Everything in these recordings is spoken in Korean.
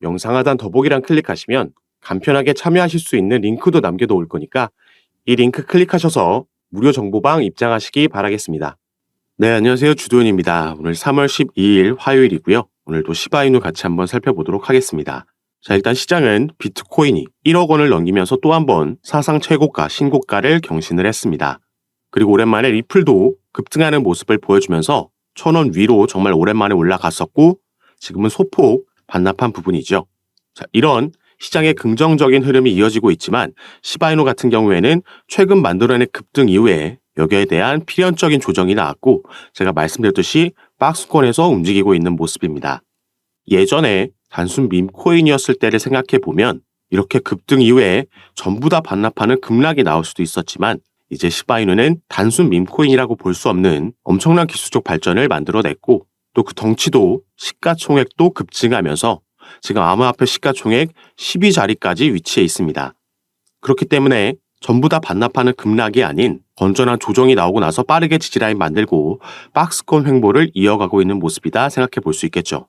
영상 하단 더보기란 클릭하시면 간편하게 참여하실 수 있는 링크도 남겨놓을 거니까 이 링크 클릭하셔서 무료 정보방 입장하시기 바라겠습니다. 네, 안녕하세요. 주도현입니다. 오늘 3월 12일 화요일이고요. 오늘도 시바이누 같이 한번 살펴보도록 하겠습니다. 자, 일단 시장은 비트코인이 1억 원을 넘기면서 또 한 번 사상 최고가, 신고가를 경신을 했습니다. 그리고 오랜만에 리플도 급등하는 모습을 보여주면서 1,000원 위로 정말 오랜만에 올라갔었고 지금은 소폭 반납한 부분이죠. 자, 이런 시장의 긍정적인 흐름이 이어지고 있지만 시바이누 같은 경우에는 최근 만들어낸 급등 이후에 여기에 대한 필연적인 조정이 나왔고 제가 말씀드렸듯이 박스권에서 움직이고 있는 모습입니다. 예전에 단순 밈코인이었을 때를 생각해 보면 이렇게 급등 이후에 전부 다 반납하는 급락이 나올 수도 있었지만 이제 시바이누는 단순 밈코인이라고 볼 수 없는 엄청난 기술적 발전을 만들어냈고 또 그 덩치도 시가총액도 급증하면서 지금 암호화폐 시가총액 12자리까지 위치해 있습니다. 그렇기 때문에 전부 다 반납하는 급락이 아닌 건전한 조정이 나오고 나서 빠르게 지지라인 만들고 박스권 횡보를 이어가고 있는 모습이다 생각해 볼 수 있겠죠.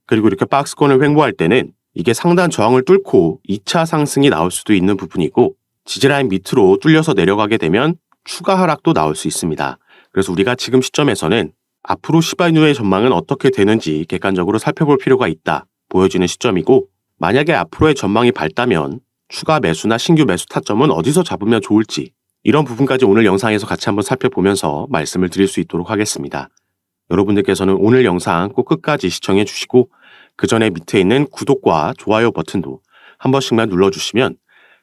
그리고 이렇게 박스권을 횡보할 때는 이게 상단 저항을 뚫고 2차 상승이 나올 수도 있는 부분이고 지지라인 밑으로 뚫려서 내려가게 되면 추가 하락도 나올 수 있습니다. 그래서 우리가 지금 시점에서는 앞으로 시바이누의 전망은 어떻게 되는지 객관적으로 살펴볼 필요가 있다 보여지는 시점이고 만약에 앞으로의 전망이 밝다면 추가 매수나 신규 매수 타점은 어디서 잡으면 좋을지 이런 부분까지 오늘 영상에서 같이 한번 살펴보면서 말씀을 드릴 수 있도록 하겠습니다. 여러분들께서는 오늘 영상 꼭 끝까지 시청해 주시고 그 전에 밑에 있는 구독과 좋아요 버튼도 한 번씩만 눌러주시면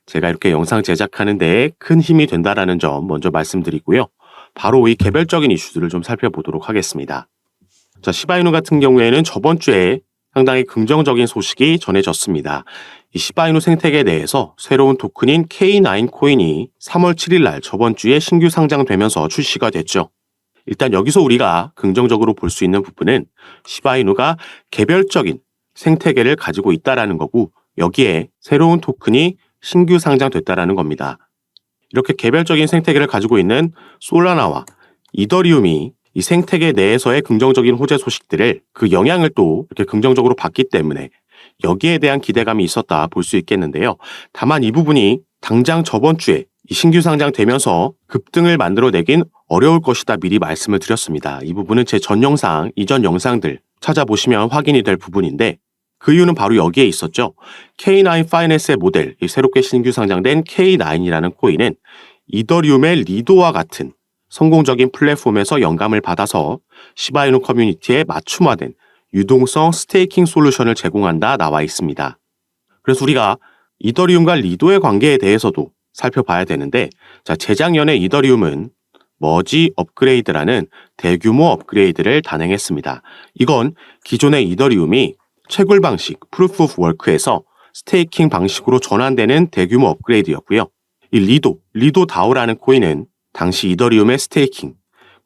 제가 이렇게 영상 제작하는 데에 큰 힘이 된다는 점 먼저 말씀드리고요. 바로 이 개별적인 이슈들을 좀 살펴보도록 하겠습니다. 자, 시바이누 같은 경우에는 저번 주에 상당히 긍정적인 소식이 전해졌습니다. 이 시바이누 생태계 내에서 새로운 토큰인 K9 코인이 3월 7일 날 저번 주에 신규 상장되면서 출시가 됐죠. 일단 여기서 우리가 긍정적으로 볼 수 있는 부분은 시바이누가 개별적인 생태계를 가지고 있다라는 거고 여기에 새로운 토큰이 신규 상장됐다라는 겁니다. 이렇게 개별적인 생태계를 가지고 있는 솔라나와 이더리움이 이 생태계 내에서의 긍정적인 호재 소식들을 그 영향을 또 이렇게 긍정적으로 받기 때문에 여기에 대한 기대감이 있었다 볼 수 있겠는데요. 다만 이 부분이 당장 저번 주에 이 신규 상장되면서 급등을 만들어내긴 어려울 것이다 미리 말씀을 드렸습니다. 이 부분은 제 전 영상, 이전 영상들 찾아보시면 확인이 될 부분인데 그 이유는 바로 여기에 있었죠. K9 파이낸스의 모델, 새롭게 신규 상장된 K9이라는 코인은 이더리움의 리도와 같은 성공적인 플랫폼에서 영감을 받아서 시바이누 커뮤니티에 맞춤화된 유동성 스테이킹 솔루션을 제공한다 나와 있습니다. 그래서 우리가 이더리움과 리도의 관계에 대해서도 살펴봐야 되는데 자, 재작년에 이더리움은 머지 업그레이드라는 대규모 업그레이드를 단행했습니다. 이건 기존의 이더리움이 채굴 방식, 프루프 오브 워크에서 스테이킹 방식으로 전환되는 대규모 업그레이드였고요. 이 리도 다오라는 코인은 당시 이더리움의 스테이킹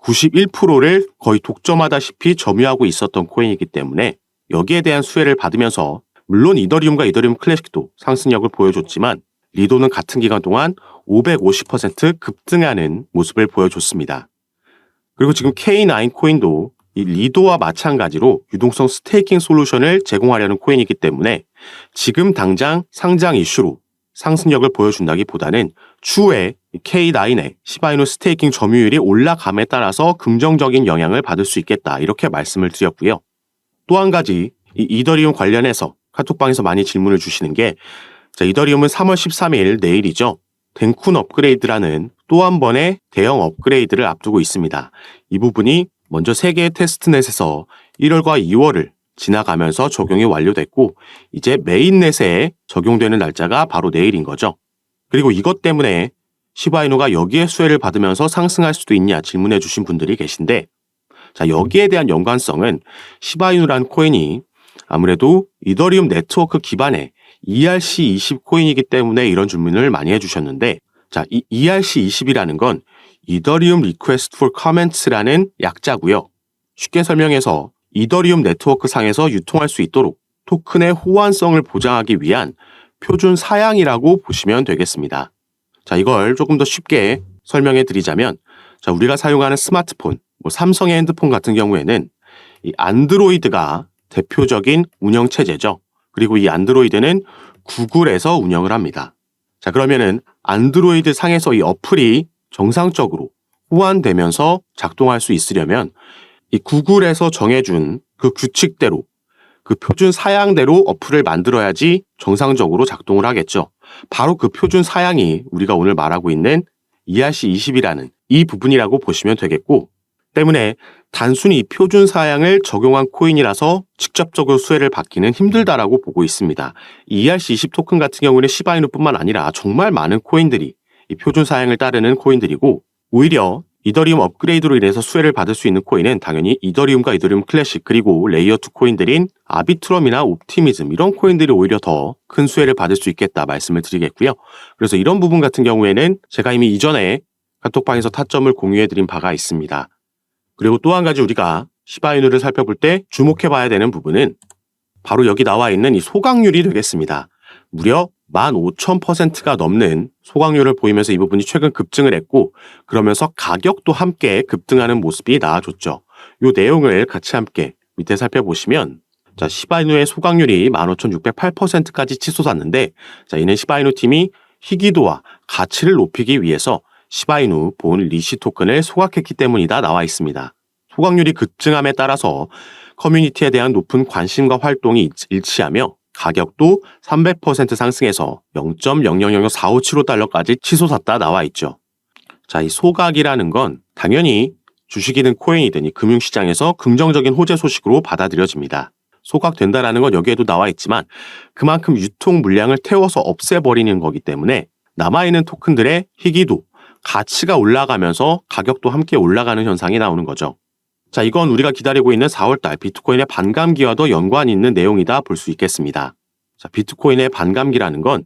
91%를 거의 독점하다시피 점유하고 있었던 코인이기 때문에 여기에 대한 수혜를 받으면서 물론 이더리움과 이더리움 클래식도 상승력을 보여줬지만 리도는 같은 기간 동안 550% 급등하는 모습을 보여줬습니다. 그리고 지금 K9 코인도 이 리도와 마찬가지로 유동성 스테이킹 솔루션을 제공하려는 코인이기 때문에 지금 당장 상장 이슈로 상승력을 보여준다기보다는 추후에 K9의 시바이누 스테이킹 점유율이 올라감에 따라서 긍정적인 영향을 받을 수 있겠다 이렇게 말씀을 드렸고요. 또 한 가지 이 이더리움 관련해서 카톡방에서 많이 질문을 주시는 게 자, 이더리움은 3월 13일 내일이죠. 덴쿤 업그레이드라는 또 한 번의 대형 업그레이드를 앞두고 있습니다. 이 부분이 먼저 세계의 테스트넷에서 1월과 2월을 지나가면서 적용이 완료됐고 이제 메인넷에 적용되는 날짜가 바로 내일인 거죠. 그리고 이것 때문에 시바이누가 여기에 수혜를 받으면서 상승할 수도 있냐 질문해 주신 분들이 계신데 자, 여기에 대한 연관성은 시바이누란 코인이 아무래도 이더리움 네트워크 기반의 ERC20 코인이기 때문에 이런 질문을 많이 해주셨는데 자, 이 ERC20이라는 건 이더리움 리퀘스트 for comments라는 약자고요. 쉽게 설명해서 이더리움 네트워크 상에서 유통할 수 있도록 토큰의 호환성을 보장하기 위한 표준 사양이라고 보시면 되겠습니다. 자, 이걸 조금 더 쉽게 설명해 드리자면 자, 우리가 사용하는 스마트폰, 삼성의 핸드폰 같은 경우에는 이 안드로이드가 대표적인 운영체제죠. 그리고 이 안드로이드는 구글에서 운영을 합니다. 자, 그러면은 안드로이드 상에서 이 어플이 정상적으로 호환되면서 작동할 수 있으려면 이 구글에서 정해준 그 규칙대로 그 표준 사양대로 어플을 만들어야지 정상적으로 작동을 하겠죠. 바로 그 표준 사양이 우리가 오늘 말하고 있는 ERC20이라는 이 부분이라고 보시면 되겠고, 때문에 단순히 이 표준 사양을 적용한 코인이라서 직접적으로 수혜를 받기는 힘들다라고 보고 있습니다. 이 ERC20 토큰 같은 경우는 시바이누뿐만 아니라 정말 많은 코인들이 이 표준 사양을 따르는 코인들이고, 오히려 이더리움 업그레이드로 인해서 수혜를 받을 수 있는 코인은 당연히 이더리움과 이더리움 클래식 그리고 레이어2 코인들인 아비트럼이나 옵티미즘 이런 코인들이 오히려 더 큰 수혜를 받을 수 있겠다 말씀을 드리겠고요. 그래서 이런 부분 같은 경우에는 제가 이미 이전에 카톡방에서 타점을 공유해드린 바가 있습니다. 그리고 또 한 가지 우리가 시바이누를 살펴볼 때 주목해봐야 되는 부분은 바로 여기 나와 있는 이 소각률이 되겠습니다. 무려 15,000%가 넘는 소각률을 보이면서 이 부분이 최근 급증을 했고, 그러면서 가격도 함께 급등하는 모습이 나와줬죠. 이 내용을 같이 함께 밑에 살펴보시면, 자, 시바이누의 소각률이 15,608%까지 치솟았는데, 자, 이는 시바이누 팀이 희귀도와 가치를 높이기 위해서 시바이누 본 리시 토큰을 소각했기 때문이다 나와 있습니다. 소각률이 급증함에 따라서 커뮤니티에 대한 높은 관심과 활동이 일치하며 가격도 300% 상승해서 0.000457달러까지 치솟았다 나와 있죠. 자, 이 소각이라는 건 당연히 주식이든 코인이든 이 금융시장에서 긍정적인 호재 소식으로 받아들여집니다. 소각된다라는 건 여기에도 나와 있지만 그만큼 유통 물량을 태워서 없애버리는 거기 때문에 남아있는 토큰들의 희귀도, 가치가 올라가면서 가격도 함께 올라가는 현상이 나오는 거죠. 자, 이건 우리가 기다리고 있는 4월달 비트코인의 반감기와도 연관이 있는 내용이다 볼 수 있겠습니다. 자, 비트코인의 반감기라는 건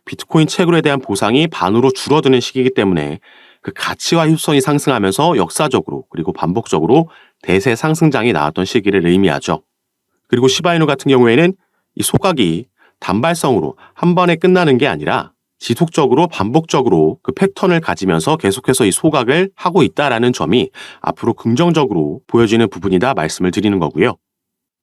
비트코인 채굴에 대한 보상이 반으로 줄어드는 시기이기 때문에 그 가치와 효성이 상승하면서 역사적으로 그리고 반복적으로 대세 상승장이 나왔던 시기를 의미하죠. 그리고 시바이누 같은 경우에는 이 소각이 단발성으로 한 번에 끝나는 게 아니라 지속적으로 반복적으로 그 패턴을 가지면서 계속해서 이 소각을 하고 있다라는 점이 앞으로 긍정적으로 보여지는 부분이다 말씀을 드리는 거고요.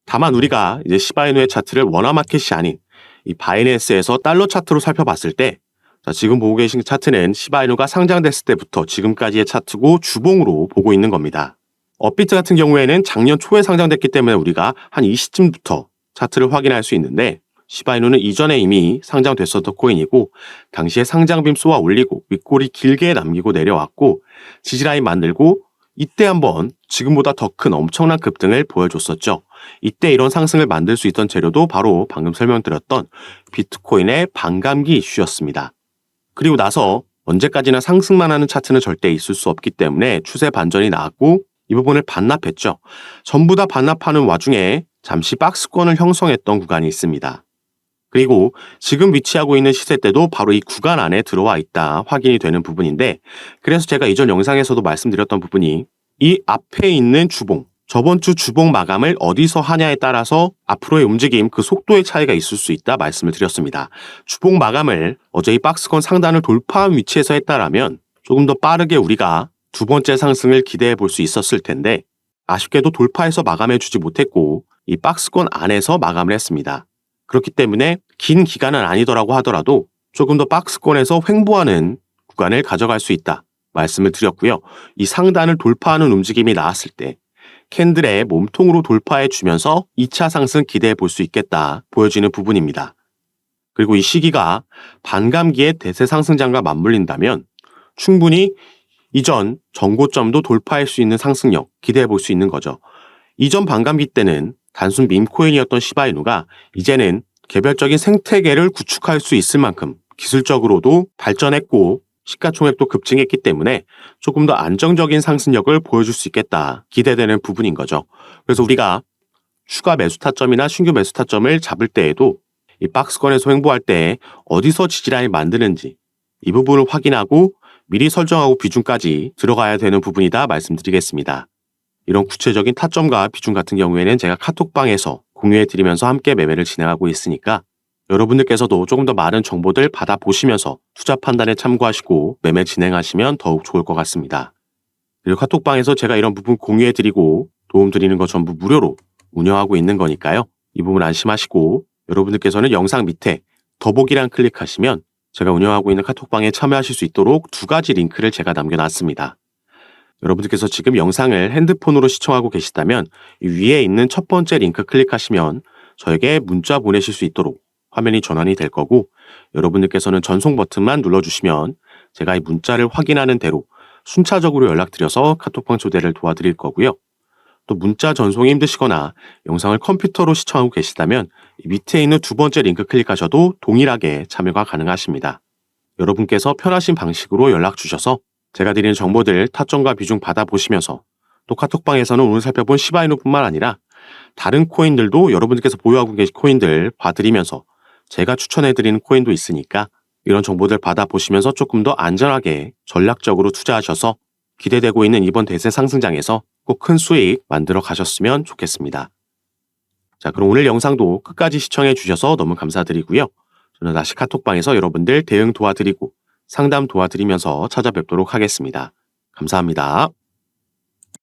다만 우리가 이제 시바이누의 차트를 원화마켓이 아닌 이 바이낸스에서 달러 차트로 살펴봤을 때, 자, 지금 보고 계신 차트는 시바이누가 상장됐을 때부터 지금까지의 차트고 주봉으로 보고 있는 겁니다. 업비트 같은 경우에는 작년 초에 상장됐기 때문에 우리가 한 이 시점부터 차트를 확인할 수 있는데, 시바이누는 이전에 이미 상장됐었던 코인이고 당시에 상장빔 쏘아 올리고 윗골이 길게 남기고 내려왔고 지지라인 만들고 이때 한번 지금보다 더 큰 엄청난 급등을 보여줬었죠. 이때 이런 상승을 만들 수 있던 재료도 바로 방금 설명드렸던 비트코인의 반감기 이슈였습니다. 그리고 나서 언제까지나 상승만 하는 차트는 절대 있을 수 없기 때문에 추세 반전이 나왔고 이 부분을 반납했죠. 전부 다 반납하는 와중에 잠시 박스권을 형성했던 구간이 있습니다. 그리고 지금 위치하고 있는 시세대도 바로 이 구간 안에 들어와 있다 확인이 되는 부분인데, 그래서 제가 이전 영상에서도 말씀드렸던 부분이 이 앞에 있는 주봉, 저번 주 주봉 마감을 어디서 하냐에 따라서 앞으로의 움직임 그 속도의 차이가 있을 수 있다 말씀을 드렸습니다. 주봉 마감을 어제 이 박스권 상단을 돌파한 위치에서 했다라면 조금 더 빠르게 우리가 두 번째 상승을 기대해 볼 수 있었을 텐데 아쉽게도 돌파해서 마감해 주지 못했고 이 박스권 안에서 마감을 했습니다. 그렇기 때문에 긴 기간은 아니더라고 하더라도 조금 더 박스권에서 횡보하는 구간을 가져갈 수 있다 말씀을 드렸고요. 이 상단을 돌파하는 움직임이 나왔을 때 캔들의 몸통으로 돌파해 주면서 2차 상승 기대해 볼 수 있겠다 보여지는 부분입니다. 그리고 이 시기가 반감기의 대세 상승장과 맞물린다면 충분히 이전 전고점도 돌파할 수 있는 상승력 기대해 볼 수 있는 거죠. 이전 반감기 때는 단순 밈코인이었던 시바이누가 이제는 개별적인 생태계를 구축할 수 있을 만큼 기술적으로도 발전했고 시가총액도 급증했기 때문에 조금 더 안정적인 상승력을 보여줄 수 있겠다 기대되는 부분인 거죠. 그래서 우리가 추가 매수 타점이나 신규 매수 타점을 잡을 때에도 이 박스권에서 횡보할 때 어디서 지지라인 만드는지 이 부분을 확인하고 미리 설정하고 비중까지 들어가야 되는 부분이다 말씀드리겠습니다. 이런 구체적인 타점과 비중 같은 경우에는 제가 카톡방에서 공유해드리면서 함께 매매를 진행하고 있으니까 여러분들께서도 조금 더 많은 정보들 받아보시면서 투자 판단에 참고하시고 매매 진행하시면 더욱 좋을 것 같습니다. 그리고 카톡방에서 제가 이런 부분 공유해드리고 도움드리는 거 전부 무료로 운영하고 있는 거니까요. 이 부분 안심하시고 여러분들께서는 영상 밑에 더보기란 클릭하시면 제가 운영하고 있는 카톡방에 참여하실 수 있도록 두 가지 링크를 제가 남겨놨습니다. 여러분들께서 지금 영상을 핸드폰으로 시청하고 계시다면 이 위에 있는 첫 번째 링크 클릭하시면 저에게 문자 보내실 수 있도록 화면이 전환이 될 거고, 여러분들께서는 전송 버튼만 눌러주시면 제가 이 문자를 확인하는 대로 순차적으로 연락드려서 카톡방 초대를 도와드릴 거고요. 또 문자 전송이 힘드시거나 영상을 컴퓨터로 시청하고 계시다면 이 밑에 있는 두 번째 링크 클릭하셔도 동일하게 참여가 가능하십니다. 여러분께서 편하신 방식으로 연락 주셔서 제가 드리는 정보들 타점과 비중 받아보시면서, 또 카톡방에서는 오늘 살펴본 시바이누뿐만 아니라 다른 코인들도 여러분들께서 보유하고 계신 코인들 봐드리면서 제가 추천해드리는 코인도 있으니까 이런 정보들 받아보시면서 조금 더 안전하게 전략적으로 투자하셔서 기대되고 있는 이번 대세 상승장에서 꼭 큰 수익 만들어 가셨으면 좋겠습니다. 자, 그럼 오늘 영상도 끝까지 시청해 주셔서 너무 감사드리고요. 저는 다시 카톡방에서 여러분들 대응 도와드리고 상담 도와드리면서 찾아뵙도록 하겠습니다. 감사합니다.